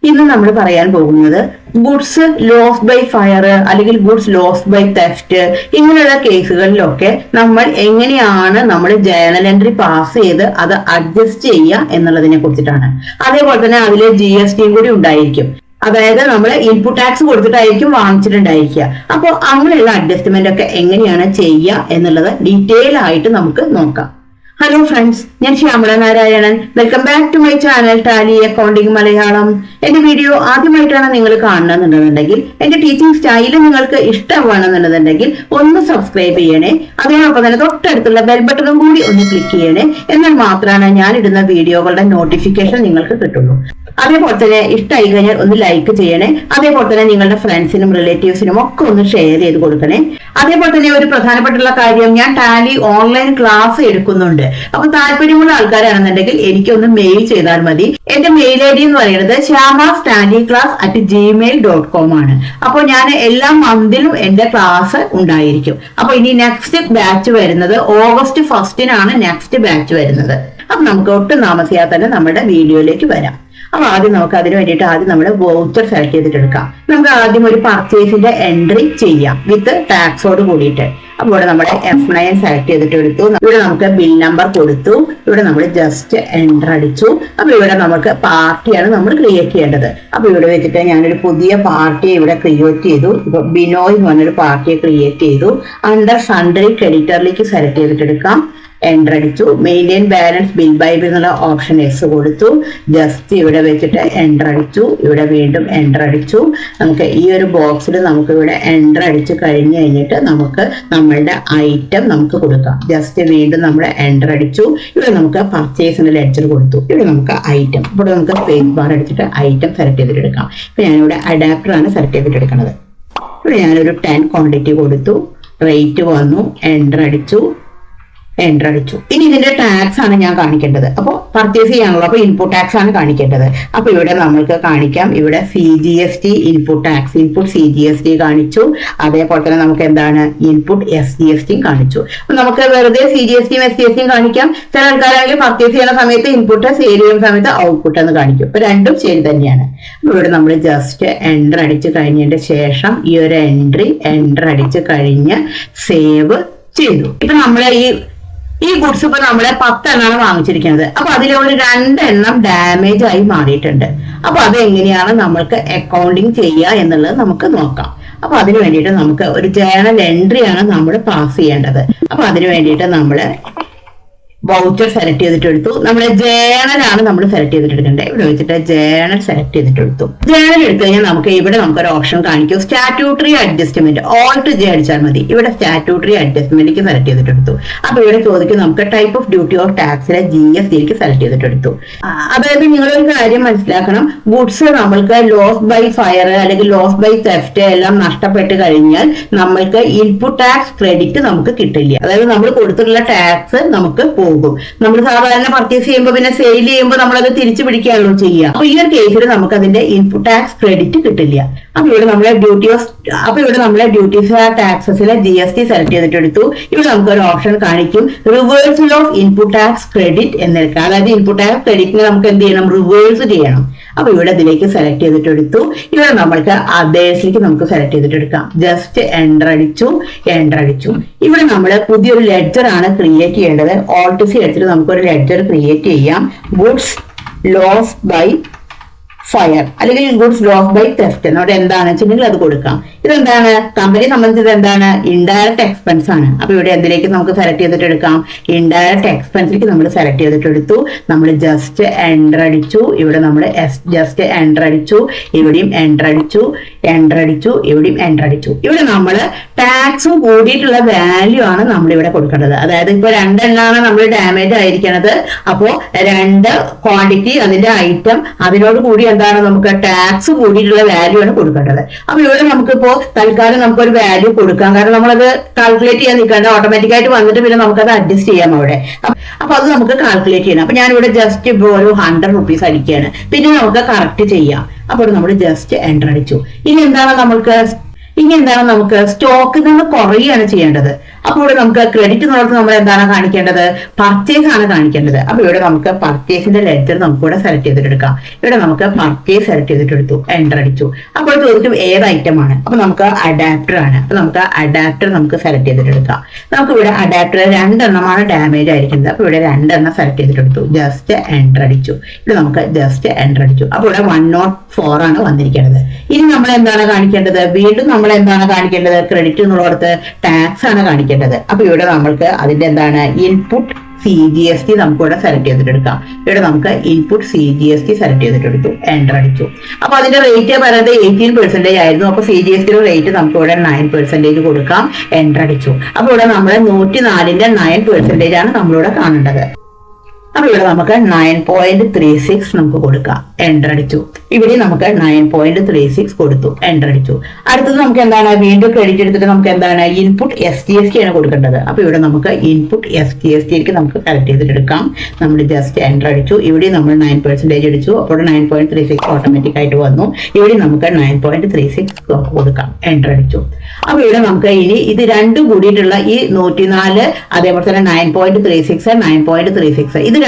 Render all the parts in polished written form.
ഇന്ന് നമ്മൾ പറയാൻ പോകുന്നത് ഗുഡ്സ് ലോസ് ബൈ ഫയർ അല്ലെങ്കിൽ ഗുഡ്സ് ലോസ് ബൈ തെഫ്റ്റ് ഇങ്ങനെയുള്ള കേസുകളിലൊക്കെ നമ്മൾ എങ്ങനെയാണ് നമ്മൾ ജേർണൽ എൻട്രി പാസ് ചെയ്ത് അത് അഡ്ജസ്റ്റ് ചെയ്യുക എന്നുള്ളതിനെ കുറിച്ചിട്ടാണ്. അതേപോലെ തന്നെ അതിൽ GST കൂടി ഉണ്ടായിരിക്കും. അതായത് നമ്മൾ ഇൻപുട്ട് ടാക്സ് കൊടുത്തിട്ടായിരിക്കും വാങ്ങിച്ചിട്ടുണ്ടായിരിക്കുക. അപ്പോൾ അങ്ങനെയുള്ള അഡ്ജസ്റ്റ്മെന്റ് ഒക്കെ എങ്ങനെയാണ് ചെയ്യുക എന്നുള്ളത് ഡീറ്റെയിൽ ആയിട്ട് നമുക്ക് നോക്കാം. ഹലോ ഫ്രണ്ട്സ്, ഞാൻ Shyamala Narayanan. Welcome back to my channel Tally accounting Malayalam. എന്റെ വീഡിയോ ആദ്യമായിട്ടാണ് നിങ്ങൾ കാണണമെന്നുണ്ടെന്നുണ്ടെങ്കിൽ, എന്റെ ടീച്ചിങ് സ്റ്റൈല് നിങ്ങൾക്ക് ഇഷ്ടമാണെന്നുണ്ടെന്നുണ്ടെങ്കിൽ ഒന്ന് സബ്സ്ക്രൈബ് ചെയ്യണേ. അതോടൊപ്പം തന്നെ തൊട്ടടുത്തുള്ള ബെൽ ബട്ടണും കൂടി ഒന്ന് ക്ലിക്ക് ചെയ്യണേ. എന്നാൽ മാത്രമാണ് ഞാൻ ഇടുന്ന വീഡിയോകളുടെ നോട്ടിഫിക്കേഷൻ നിങ്ങൾക്ക് കിട്ടുള്ളൂ. അതേപോലെ തന്നെ ഇഷ്ടമായി കഴിഞ്ഞാൽ ഒന്ന് ലൈക്ക് ചെയ്യണേ. അതേപോലെ തന്നെ നിങ്ങളുടെ ഫ്രണ്ട്സിനും റിലേറ്റീവ്സിനും ഒക്കെ ഒന്ന് ഷെയർ ചെയ്ത് കൊടുക്കണേ. അതേപോലെ തന്നെ ഒരു പ്രധാനപ്പെട്ടുള്ള കാര്യം, ഞാൻ ടാലി ഓൺലൈൻ ക്ലാസ് എടുക്കുന്നുണ്ട്. അപ്പൊ താല്പര്യമുള്ള ആൾക്കാരാണെന്നുണ്ടെങ്കിൽ എനിക്കൊന്ന് മെയിൽ ചെയ്താൽ മതി. എന്റെ മെയിൽ ID എന്ന് പറയുന്നത് shyamastallyclass@gmail.com ആണ്. അപ്പോൾ ഞാൻ എല്ലാ മന്തിലും എന്റെ ക്ലാസ് ഉണ്ടായിരിക്കും. അപ്പൊ ഇനി നെക്സ്റ്റ് ബാച്ച് വരുന്നത് August 1 നെക്സ്റ്റ് ബാച്ച് വരുന്നത്. അപ്പൊ നമുക്ക് ഒട്ടും താമസിയാതെ തന്നെ നമ്മുടെ വീഡിയോയിലേക്ക് വരാം. അപ്പൊ ആദ്യം നമുക്ക് അതിന് വേണ്ടിയിട്ട് നമ്മൾ വൗച്ചർ സെലക്ട് ചെയ്തിട്ട് എടുക്കാം. നമുക്ക് ആദ്യം ഒരു പർച്ചേസിന്റെ എൻട്രി ചെയ്യാം വിത്ത് ടാക്സോട് കൂടിയിട്ട്. അപ്പൊ ഇവിടെ നമ്മുടെ F9 സെലക്ട് ചെയ്തിട്ട് എടുത്തു. ഇവിടെ നമുക്ക് ബിൽ നമ്പർ കൊടുത്തു. ഇവിടെ നമ്മൾ ജസ്റ്റ് എൻ്റർ അടിച്ചു. അപ്പൊ ഇവിടെ നമുക്ക് പാർട്ടിയാണ് നമ്മൾ ക്രിയേറ്റ് ചെയ്യേണ്ടത്. അപ്പൊ ഇവിടെ വെച്ചിട്ട് ഞാനൊരു പുതിയ പാർട്ടിയെ ഇവിടെ ക്രിയേറ്റ് ചെയ്തു. ഇപ്പൊ ബിനോയ് എന്ന് പറഞ്ഞൊരു പാർട്ടിയെ ക്രിയേറ്റ് ചെയ്തു. അണ്ടർ സൺഡറി ക്രെഡിറ്ററിലേക്ക് സെലക്ട് ചെയ്തിട്ട് എടുക്കാം. എൻ്റർ അടിച്ചു. Maintain balance bill by bill എന്നുള്ള ഓപ്ഷൻ S കൊടുത്തു. ജസ്റ്റ് ഇവിടെ വെച്ചിട്ട് എൻ്റർ അടിച്ചു. ഇവിടെ വീണ്ടും എൻ്റർ അടിച്ചു. നമുക്ക് ഈ ഒരു ബോക്സിൽ നമുക്ക് ഇവിടെ എൻ്റർ അടിച്ച് കഴിഞ്ഞിട്ട് നമുക്ക് നമ്മളുടെ ഐറ്റം നമുക്ക് കൊടുക്കാം. ജസ്റ്റ് വീണ്ടും നമ്മൾ എൻ്റർ അടിച്ചു. ഇവിടെ നമുക്ക് പർച്ചേസിന്റെ ലെഡ്ജർ കൊടുത്തു. ഇവിടെ നമുക്ക് ഐറ്റം, ഇവിടെ നമുക്ക് സ്പേസ് ബാർ അടിച്ചിട്ട് ഐറ്റം സെലക്ട് ചെയ്തിട്ട് എടുക്കാം. ഇപ്പൊ ഞാനിവിടെ അഡാപ്റ്റർ ആണ് സെലക്ട് ചെയ്തിട്ട് എടുക്കുന്നത്. ഇവിടെ ഞാനൊരു 10 ക്വാണ്ടിറ്റി കൊടുത്തു. റേറ്റ് വന്നു. എൻ്റർ അടിച്ചു. എൻ്റർ അടിച്ചു. ഇനി ഇതിന്റെ ടാക്സ് ആണ് ഞാൻ കാണിക്കേണ്ടത്. അപ്പോൾ പർച്ചേസ് ചെയ്യാനുള്ളൂ. അപ്പൊ ഇൻപുട്ട് ടാക്സ് ആണ് കാണിക്കേണ്ടത്. അപ്പൊ ഇവിടെ നമ്മൾക്ക് കാണിക്കാം. ഇവിടെ CGST input tax, input CGST കാണിച്ചു. അതേപോലെ തന്നെ നമുക്ക് എന്താണ് ഇൻപുട്ട് SGST കാണിച്ചു. അപ്പൊ നമുക്ക് വെറുതെ CGST SGST കാണിക്കാം. ചില ആൾക്കാരാണെങ്കിൽ പർച്ചേസ് ചെയ്യുന്ന സമയത്ത് ഇൻപുട്ട്, സെയിൽ ചെയ്യുന്ന സമയത്ത് ഔട്ട്പുട്ട് എന്ന് കാണിക്കും. ഇപ്പൊ രണ്ടും ശരി തന്നെയാണ്. അപ്പൊ ഇവിടെ നമ്മൾ ജസ്റ്റ് എൻ്റർ അടിച്ച് കഴിഞ്ഞതിന്റെ ശേഷം ഈ ഒരു എൻ്റർ അടിച്ച് കഴിഞ്ഞ് സേവ് ചെയ്തു. ഇപ്പൊ നമ്മളെ ഈ ഗുഡ്സ് ഇപ്പൊ നമ്മളെ 10 എണ്ണമാണ് വാങ്ങിച്ചിരിക്കുന്നത്. അപ്പൊ അതിലുള്ള 2 എണ്ണം ഡാമേജ് ആയി മാറിയിട്ടുണ്ട്. അപ്പൊ അത് എങ്ങനെയാണ് നമ്മൾക്ക് അക്കൗണ്ടിങ് ചെയ്യുക എന്നുള്ളത് നമുക്ക് നോക്കാം. അപ്പൊ അതിന് വേണ്ടിയിട്ട് നമുക്ക് ഒരു ജേർണൽ എൻട്രി ആണ് നമ്മൾ പാസ് ചെയ്യേണ്ടത്. അപ്പൊ അതിന് വേണ്ടിയിട്ട് നമ്മള് വൗച്ചർ സെലക്ട് ചെയ്തിട്ട് എടുത്തു. നമ്മുടെ ജേർണൽ ആണ് നമ്മൾ സെലക്ട് ചെയ്തിട്ട് എടുക്കേണ്ടത്. ഇവിടെ വെച്ചിട്ട് ജേർണൽ സെലക്ട് ചെയ്തിട്ട് എടുത്തു. ജേർണൽ എടുത്തു കഴിഞ്ഞാൽ നമുക്ക് ഇവിടെ നമുക്കൊരു ഓപ്ഷൻ കാണിക്കും, സ്റ്റാറ്റ്യൂട്ടറി അഡ്ജസ്റ്റ്മെന്റ്. Alt J അടിച്ചാൽ മതി. ഇവിടെ സ്റ്റാറ്റ്യൂട്ടറി അഡ്ജസ്റ്റ്മെന്റിലേക്ക് സെലക്ട് ചെയ്തിട്ട് എടുത്തു. അപ്പൊ ഇവിടെ ചോദിക്കും നമുക്ക് ടൈപ്പ് ഓഫ് ഡ്യൂട്ടി ഓഫ് ടാക്സിലെ GSTക്ക് സെലക്ട് ചെയ്തിട്ട് എടുത്തു. അതായത് നിങ്ങളൊരു കാര്യം മനസ്സിലാക്കണം, ഗുഡ്സ് നമ്മൾക്ക് ലോസ് ബൈ ഫയർ അല്ലെങ്കിൽ ലോസ് ബൈ തെഫ്റ്റ് എല്ലാം നഷ്ടപ്പെട്ട് കഴിഞ്ഞാൽ നമ്മൾക്ക് ഇൻപുട്ട് ടാക്സ് ക്രെഡിറ്റ് നമുക്ക് കിട്ടില്ല. അതായത് നമ്മൾ കൊടുത്തിട്ടുള്ള ടാക്സ് നമുക്ക് പോകും. നമ്മൾ സാധാരണ പർച്ചേസ് ചെയ്യുമ്പോൾ പിന്നെ സെയിൽ ചെയ്യുമ്പോൾ നമ്മളത് തിരിച്ചു പിടിക്കുകയാണല്ലോ ചെയ്യുക. അപ്പൊ ഈ ഒരു കേസിൽ നമുക്ക് അതിന്റെ ഇൻപുട്ട് ടാക്സ് ക്രെഡിറ്റ് കിട്ടില്ല. അപ്പൊ ഇവിടെ നമ്മളെ ഡ്യൂട്ടീസ് ടാക്സസിലെ GST സെലക്ട് ചെയ്തിട്ട് എടുത്തു. ഇവിടെ നമുക്ക് ഒരു ഓപ്ഷൻ കാണിക്കും, reversal of input tax credit എന്നെടുക്കാം. അതായത് ഇൻപുട്ട് ടാക്സ് ക്രെഡിറ്റിനെ നമുക്ക് എന്ത് ചെയ്യണം, റിവേഴ്സ് ചെയ്യണം. അപ്പൊ ഇവിടെ ഇതിലേക്ക് സെലക്ട് ചെയ്തിട്ട് എടുത്തു. ഇവിടെ നമ്മൾക്ക് അതേഴ്സിലേക്ക് നമുക്ക് സെലക്ട് ചെയ്തിട്ട് എടുക്കാം. ജസ്റ്റ് എൻ്റർ അടിച്ചു. ഇവിടെ നമ്മൾ പുതിയൊരു ലെഡ്ജർ ആണ് ക്രിയേറ്റ് ചെയ്യേണ്ടത്. Alt C അടിച്ചിട്ട് നമുക്കൊരു ലെഡ്ജർ ക്രിയേറ്റ് ചെയ്യാം. ഗുഡ്സ് ലോസ് ബൈ ഫയർ അല്ലെങ്കിൽ ഗുഡ്സ് ലോസ് ബൈ തെഫ്റ്റ് എന്നോട് എന്താണെന്ന് വെച്ചിട്ടുണ്ടെങ്കിൽ അത് കൊടുക്കാം. ഇതെന്താണ്, കമ്പനി സംബന്ധിച്ചത് എന്താണ്, ഇൻഡയറക്റ്റ് എക്സ്പെൻസ് ആണ്. അപ്പൊ ഇവിടെ എന്തിലേക്ക് നമുക്ക് സെലക്ട് ചെയ്തിട്ട് എടുക്കാം, ഇൻഡയറക്റ്റ് എക്സ്പെൻസിലേക്ക് നമ്മൾ സെലക്ട് ചെയ്തിട്ട് എടുത്തു. നമ്മൾ ജസ്റ്റ് എൻ്റർ അടിച്ചു. ഇവിടെ നമ്മൾ ജസ്റ്റ് എൻ്റർ അടിച്ചു. ഇവിടെയും എൻ്റർ അടിച്ചു. ഇവിടെയും എൻ്റർ അടിച്ചു. ഇവിടെ നമ്മൾ ടാക്സും കൂടിയിട്ടുള്ള വാല്യൂ ആണ് നമ്മൾ ഇവിടെ കൊടുക്കേണ്ടത്. അതായത് ഇപ്പൊ 2 എണ്ണമാണ് നമ്മൾ ഡാമേജ് ആയിരിക്കുന്നത്. അപ്പോ 2 ക്വാണ്ടിറ്റി അതിന്റെ ഐറ്റം അതിനോട് കൂടി എന്താണ് നമുക്ക് ടാക്സ് കൂടിയിട്ടുള്ള വാല്യൂ ആണ് കൊടുക്കേണ്ടത്. അപ്പൊ ഇവിടെ നമുക്കിപ്പോ തൽക്കാലം നമുക്കൊരു വാല്യൂ കൊടുക്കാം. കാരണം നമ്മളത് കാൽക്കുലേറ്റ് ചെയ്യാൻ നിൽക്കേണ്ട, ഓട്ടോമാറ്റിക് ആയിട്ട് വന്നിട്ട് പിന്നെ നമുക്കത് അഡ്ജസ്റ്റ് ചെയ്യാം അവിടെ. അപ്പൊ അത് നമുക്ക് കാൽക്കുലേറ്റ് ചെയ്യണം. അപ്പൊ ഞാനിവിടെ ജസ്റ്റ് ഇപ്പോൾ ഒരു 100 rupees അടിക്കുകയാണ്. പിന്നെ നമുക്ക് കറക്റ്റ് ചെയ്യാം. അപ്പോൾ നമ്മൾ ജസ്റ്റ് എൻ്റർ അടിച്ചു. ഇനി എന്താണ് നമുക്ക് സ്റ്റോക്ക് നമ്മൾ കുറയുകയാണ് ചെയ്യേണ്ടത്. അപ്പൊ ഇവിടെ നമുക്ക് ക്രെഡിറ്റ് എന്നുള്ളത് നമ്മൾ എന്താണ് കാണിക്കേണ്ടത്? പർച്ചേസ് ആണ് കാണിക്കേണ്ടത്. അപ്പൊ ഇവിടെ നമുക്ക് പർച്ചേസിന്റെ ലെഡ്ജർ നമുക്ക് ഇവിടെ സെലക്ട് ചെയ്തിട്ടെടുക്കാം. ഇവിടെ നമുക്ക് പർച്ചേസ് സെലക്ട് ചെയ്തിട്ടെടുത്തു, എൻ്റർ അടിച്ചു. അപ്പോൾ ചോദിക്കും ഏത് ഐറ്റം ആണ്. അപ്പൊ നമുക്ക് അഡാപ്റ്റർ ആണ്. അപ്പൊ നമുക്ക് അഡാപ്റ്റർ നമുക്ക് സെലക്ട് ചെയ്തിട്ടെടുക്കാം. നമുക്ക് ഇവിടെ അഡാപ്റ്റർ 2 എണ്ണമാണ് ഡാമേജ് ആയിരിക്കുന്നത്. അപ്പൊ ഇവിടെ 2 എണ്ണം സെലക്ട് ചെയ്തിട്ടെടുത്തു, ജസ്റ്റ് എൻ്റർ അടിച്ചു. ഇവിടെ നമുക്ക് ജസ്റ്റ് എൻ്റർ അടിച്ചു. അപ്പൊ ഇവിടെ 104 ആണ് വന്നിരിക്കുന്നത്. ഇനി നമ്മൾ എന്താണ് കാണിക്കേണ്ടത്? വീണ്ടും നമ്മൾ എന്താണ് കാണിക്കേണ്ടത്? ക്രെഡിറ്റ് എന്നുള്ളടത്ത് ടാക്സ് ആണ് കാണിക്കേണ്ടത്. അപ്പൊ ഇവിടെ നമ്മൾക്ക് അതിന്റെ എന്താണ് ഇൻപുട്ട് CGST നമുക്ക് ഇവിടെ സെലക്ട് ചെയ്തിട്ടെടുക്കാം. ഇവിടെ നമുക്ക് ഇൻപുട്ട് CGST സെലക്ട് ചെയ്തിട്ടെടുത്തു, എൻ്റർ അടിച്ചു. അപ്പൊ അതിന്റെ റേറ്റ് പറയുന്നത് 18% ആയിരുന്നു. അപ്പൊ CGSTയുടെ റേറ്റ് നമുക്ക് ഇവിടെ 9% കൊടുക്കാം, എൻ്റർ അടിച്ചു. അപ്പൊ ഇവിടെ നമ്മൾ 104ന്റെ 9% ആണ് നമ്മളിവിടെ കാണേണ്ടത്. അപ്പൊ ഇവിടെ നമുക്ക് 9.36 നമുക്ക് കൊടുക്കാം, എൻ്റർ അടിച്ചു. ഇവിടെ നമുക്ക് 9.36 കൊടുത്തു, എൻ്റർ അടിച്ചു. അടുത്തത് നമുക്ക് എന്താണ്? വീണ്ടും ക്രെഡിറ്റ് എടുത്തിട്ട് നമുക്ക് എന്താണ്? ഇൻപുട്ട് SGST ആണ് കൊടുക്കേണ്ടത്. അപ്പൊ ഇവിടെ നമുക്ക് ഇൻപുട്ട് SGSTക്ക് നമുക്ക് സെലക്ട് ചെയ്തിട്ടെടുക്കാം. നമ്മൾ ജസ്റ്റ് എൻ്റർ അടിച്ചു. ഇവിടെ നമ്മൾ 9% അടിച്ചു. അപ്പോൾ 9.36 ഓട്ടോമാറ്റിക് ആയിട്ട് വന്നു. ഇവിടെ നമുക്ക് 9.36 കൊടുക്കാം, എൻ്റർ അടിച്ചു. അപ്പൊ ഇവിടെ നമുക്ക് ഇനി ഇത് രണ്ടും കൂടിയിട്ടുള്ള ഈ 104 അതേപോലെ തന്നെ 9.36 9.36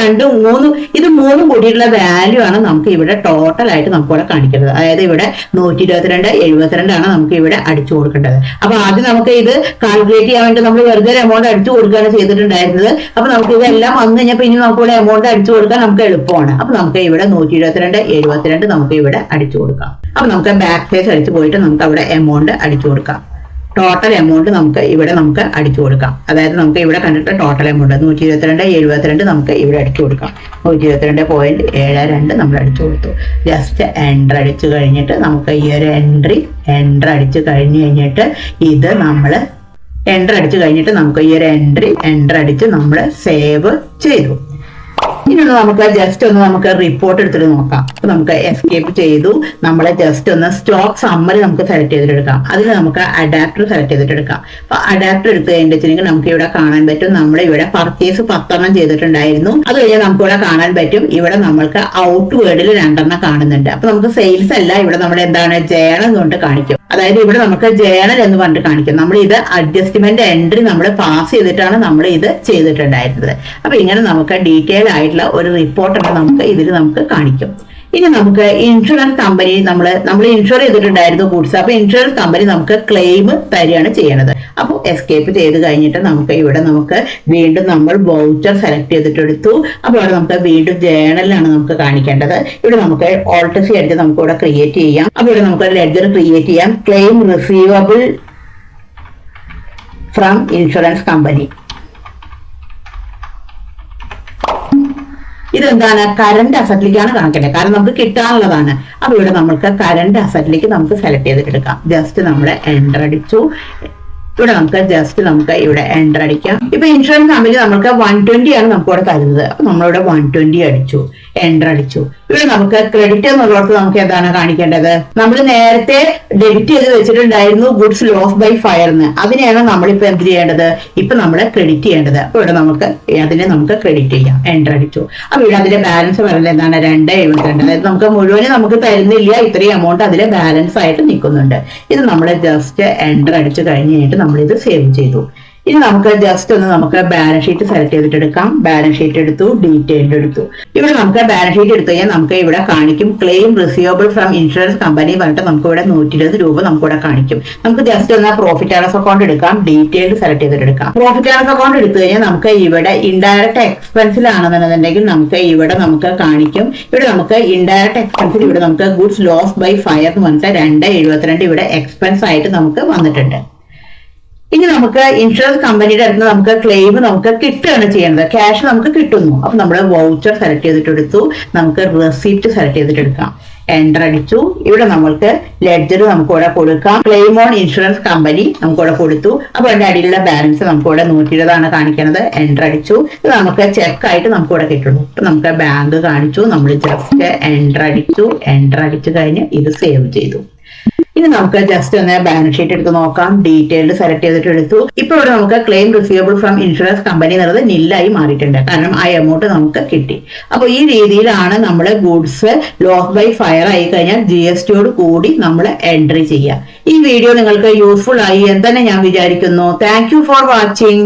ഇത് മൂന്നും കൂടിയിട്ടുള്ള വാല്യൂ ആണ് നമുക്ക് ഇവിടെ ടോട്ടൽ ആയിട്ട് നമുക്ക് ഇവിടെ കാണിക്കേണ്ടത്. അതായത് ഇവിടെ 122 72 ആണ് നമുക്ക് ഇവിടെ അടിച്ചു കൊടുക്കേണ്ടത്. അപ്പൊ ആദ്യം നമുക്ക് ഇത് കാൽക്കുലേറ്റ് ചെയ്യാൻ വേണ്ടി നമ്മൾ വെറുതെ എമൗണ്ട് അടിച്ചു കൊടുക്കുകയാണ് ചെയ്തിട്ടുണ്ടായിരുന്നത്. അപ്പൊ നമുക്ക് ഇതെല്ലാം വന്നു കഴിഞ്ഞപ്പോൾ ഇനി നമുക്ക് ഇവിടെ എമൗണ്ട് അടിച്ചു കൊടുക്കാൻ നമുക്ക് എളുപ്പമാണ്. അപ്പൊ നമുക്ക് ഇവിടെ 122 72 നമുക്ക് ഇവിടെ അടിച്ചു കൊടുക്കാം. അപ്പൊ നമുക്ക് ബാക്ക് സൈഡ് അടിച്ചു പോയിട്ട് നമുക്ക് അവിടെ എമൗണ്ട് അടിച്ചു കൊടുക്കാം. ടോട്ടൽ എമൗണ്ട് നമുക്ക് ഇവിടെ നമുക്ക് അടിച്ചു കൊടുക്കാം. അതായത് നമുക്ക് ഇവിടെ കണ്ടിട്ട് ടോട്ടൽ എമൗണ്ട് 122 72 നമുക്ക് ഇവിടെ അടിച്ചു കൊടുക്കാം. 122.72 നമ്മൾ അടിച്ചു കൊടുത്തു. ജസ്റ്റ് എൻ്റർ അടിച്ചു കഴിഞ്ഞിട്ട് നമുക്ക് ഈ ഒരു എൻ്റർ അടിച്ചു കഴിഞ്ഞിട്ട് ഇത് നമ്മൾ എൻ്റർ അടിച്ചു കഴിഞ്ഞിട്ട് നമുക്ക് ഈ ഒരു എൻ്റർ അടിച്ച് നമ്മൾ സേവ് ചെയ്തു. ഇനി നമുക്ക് ജസ്റ്റ് ഒന്ന് നമുക്ക് റിപ്പോർട്ട് എടുത്തിട്ട് നോക്കാം. അപ്പൊ നമുക്ക് എസ്കേപ്പ് ചെയ്തു. നമ്മളെ ജസ്റ്റ് ഒന്ന് സ്റ്റോക്ക് സമ്മറി നമുക്ക് സെലക്ട് ചെയ്തിട്ടെടുക്കാം. അതിന് നമുക്ക് അഡാപ്റ്റർ സെലക്ട് ചെയ്തിട്ടെടുക്കാം. അപ്പൊ അഡാപ്റ്റർ എടുത്ത് കഴിഞ്ഞിട്ടുണ്ടെങ്കിൽ നമുക്ക് ഇവിടെ കാണാൻ പറ്റും നമ്മൾ ഇവിടെ പർച്ചേസ് 10 എണ്ണം ചെയ്തിട്ടുണ്ടായിരുന്നു. അത് കഴിഞ്ഞാൽ നമുക്ക് ഇവിടെ കാണാൻ പറ്റും ഇവിടെ നമ്മൾക്ക് ഔട്ട് വേർഡിൽ 2 എണ്ണം കാണുന്നുണ്ട്. അപ്പൊ നമുക്ക് സെയിൽസ് അല്ല ഇവിടെ നമ്മുടെ എന്താണ് ജേണൽ കൊണ്ട് കാണിക്കും. അതായത് ഇവിടെ നമുക്ക് ജേണൽ എന്ന് പറഞ്ഞിട്ട് കാണിക്കും. നമ്മൾ ഇത് അഡ്ജസ്റ്റ്മെന്റ് എൻട്രി നമ്മൾ പാസ് ചെയ്തിട്ടാണ് നമ്മൾ ഇത് ചെയ്തിട്ടുണ്ടായിരുന്നത്. അപ്പൊ ഇങ്ങനെ നമുക്ക് ഡീറ്റെയിൽ ആയിട്ടുള്ള ഒരു റിപ്പോർട്ടാണ് നമുക്ക് ഇതിൽ നമുക്ക് കാണിക്കും. ഇനി നമുക്ക് ഇൻഷുറൻസ് കമ്പനി നമ്മൾ ഇൻഷുർ ചെയ്തിട്ടുണ്ടായിരുന്നു ഗുഡ്സ്. അപ്പൊ ഇൻഷുറൻസ് കമ്പനി നമുക്ക് ക്ലെയിം തരികയാണ് ചെയ്യണത്. അപ്പോൾ എസ്കേപ്പ് ചെയ്ത് കഴിഞ്ഞിട്ട് നമുക്ക് ഇവിടെ നമുക്ക് വീണ്ടും നമ്മൾ വൗച്ചർ സെലക്ട് ചെയ്തിട്ടെടുത്തു. അപ്പോൾ ഇവിടെ നമുക്ക് വീണ്ടും ജേണലിലാണ് നമുക്ക് കാണിക്കേണ്ടത്. ഇവിടെ നമുക്ക് ഓൾട്ട് സി അടിച്ച് നമുക്ക് ഇവിടെ ക്രിയേറ്റ് ചെയ്യാം. അപ്പോൾ ഇവിടെ നമുക്ക് ലെഡ്ജർ ക്രിയേറ്റ് ചെയ്യാം. Claim receivable from insurance company. ഇതെന്താണ്? കറന്റ് അസറ്റിലേക്കാണ് കാണിക്കേണ്ടത്. കാരണം നമുക്ക് കിട്ടാനുള്ളതാണ്. അപ്പൊ ഇവിടെ നമുക്ക് കറന്റ് അസറ്റിലേക്ക് നമുക്ക് സെലക്ട് ചെയ്തിട്ടെടുക്കാം. ജസ്റ്റ് നമ്മൾ എൻ്റർ അടിച്ചു. ഇവിടെ നമുക്ക് ജസ്റ്റ് നമുക്ക് ഇവിടെ എൻ്റർ അടിക്കാം. ഇപ്പൊ ഇൻഷുറൻസ് കമ്പനി നമുക്ക് 120 ആണ് നമുക്ക് ഇവിടെ തരുന്നത്. അപ്പൊ നമ്മളിവിടെ 120 അടിച്ചു, എൻ്റർ അടിച്ചു. ഇവിടെ നമുക്ക് ക്രെഡിറ്റ് എന്നുള്ളടത്ത് നമുക്ക് എന്താണ് കാണിക്കേണ്ടത്? നമ്മൾ നേരത്തെ ഡെബിറ്റ് ചെയ്ത് വെച്ചിട്ടുണ്ടായിരുന്നു ഗുഡ്സ് ലോസ് ബൈ ഫയർ എന്ന്. അതിനെയാണ് നമ്മളിപ്പോ എന്ത് ചെയ്യേണ്ടത്? ഇപ്പൊ നമ്മൾ ക്രെഡിറ്റ് ചെയ്യേണ്ടത്. അപ്പൊ ഇവിടെ നമുക്ക് അതിനെ നമുക്ക് ക്രെഡിറ്റ് ചെയ്യാം, എൻ്റർ അടിച്ചു. അപ്പൊ ഇവിടെ അതിന്റെ ബാലൻസ് പറയുന്നത് എന്താണ്? 2.72. അതായത് നമുക്ക് മുഴുവനും നമുക്ക് തരുന്നില്ല, ഇത്രയും എമൗണ്ട് അതിലെ ബാലൻസ് ആയിട്ട് നിൽക്കുന്നുണ്ട്. ഇത് നമ്മൾ ജസ്റ്റ് എൻ്റർ അടിച്ചു കഴിഞ്ഞിട്ട് നമ്മളിത് സേവ് ചെയ്തു. ഇനി നമുക്ക് ജസ്റ്റ് ഒന്ന് നമുക്ക് ബാലൻസ് ഷീറ്റ് സെലക്ട് ചെയ്തിട്ടെടുക്കാം. ബാലൻസ് ഷീറ്റ് എടുത്തു, ഡീറ്റെയിൽഡ് എടുത്തു. ഇവിടെ നമുക്ക് ബാലൻസ് ഷീറ്റ് എടുത്തു കഴിഞ്ഞാൽ നമുക്ക് ഇവിടെ കാണിക്കും claim receivable from insurance company പറഞ്ഞിട്ട് നമുക്ക് ഇവിടെ 120 രൂപ നമുക്ക് ഇവിടെ കാണിക്കും. നമുക്ക് ജസ്റ്റ് ഒന്ന് പ്രോഫിറ്റ് ആൻഡ് ലോസ് അക്കൗണ്ട് എടുക്കാം. ഡീറ്റെയിൽഡ് സെലക്ട് ചെയ്തിട്ടെടുക്കാം. പ്രോഫിറ്റ് ആൻഡ് ലോസ് അക്കൗണ്ട് എടുത്തു കഴിഞ്ഞാൽ നമുക്ക് ഇവിടെ ഇൻഡയറക്റ്റ് എക്സ്പെൻസിലാണെന്നുണ്ടെങ്കിൽ നമുക്ക് ഇവിടെ നമുക്ക് കാണിക്കും. ഇവിടെ നമുക്ക് ഇൻഡയറക്റ്റ് എക്സ്പെൻസിൽ ഇവിടെ നമുക്ക് ഗുഡ്സ് ലോസ് ബൈ ഫയർ എന്ന് പറഞ്ഞിട്ട് 2.72 ഇവിടെ എക്സ്പെൻസ് ആയിട്ട് നമുക്ക് വന്നിട്ടുണ്ട്. ഇനി നമുക്ക് ഇൻഷുറൻസ് കമ്പനിയുടെ അടുത്ത് നമുക്ക് ക്ലെയിം നമുക്ക് കിട്ടുകയാണ് ചെയ്യേണ്ടത്. ക്യാഷ് നമുക്ക് കിട്ടുന്നു. അപ്പൊ നമ്മൾ വൗച്ചർ സെലക്ട് ചെയ്തിട്ടെടുത്തു. നമുക്ക് റെസിപ്റ്റ് സെലക്ട് ചെയ്തിട്ടെടുക്കാം. എൻ്റർ അടിച്ചു. ഇവിടെ നമ്മൾക്ക് ലെഡ്ജർ നമുക്ക് ഇവിടെ കൊടുക്കാം. ക്ലെയിം ഓൺ ഇൻഷുറൻസ് കമ്പനി നമുക്ക് ഇവിടെ കൊടുത്തു. അപ്പൊ അതിന്റെ അടിയിലുള്ള ബാലൻസ് നമുക്ക് ഇവിടെ 120 ആണ് കാണിക്കുന്നത്. എൻ്റർ അടിച്ചു. ഇത് നമുക്ക് ചെക്ക് ആയിട്ട് നമുക്ക് ഇവിടെ കിട്ടുള്ളൂ. അപ്പൊ നമുക്ക് ബാങ്ക് കാണിച്ചു. നമ്മൾ ജസ്റ്റ് എൻ്റർ അടിച്ചു. എൻ്റർ അടിച്ചു കഴിഞ്ഞ് ഇത് സേവ് ചെയ്തു. ഇനി നമുക്ക് ജസ്റ്റ് ഒന്ന് ബാലൻസ് ഷീറ്റ് എടുത്ത് നോക്കാം. ഡീറ്റെയിൽഡ് സെലക്ട് ചെയ്തിട്ട് എടുത്തു. ഇപ്പൊ ഇവിടെ നമുക്ക് claim receivable from insurance company എന്നുള്ളത് നില്ലായി മാറിയിട്ടുണ്ട്. കാരണം ആ എമൗണ്ട് നമുക്ക് കിട്ടി. അപ്പൊ ഈ രീതിയിലാണ് നമ്മൾ ഗുഡ്സ് ലോസ് ബൈ ഫയർ ആയി കഴിഞ്ഞാൽ GST യോട് കൂടി നമ്മൾ എൻട്രി ചെയ്യുക. ഈ വീഡിയോ നിങ്ങൾക്ക് യൂസ്ഫുൾ ആയി എന്ന് തന്നെ ഞാൻ വിചാരിക്കുന്നു. Thank you for watching.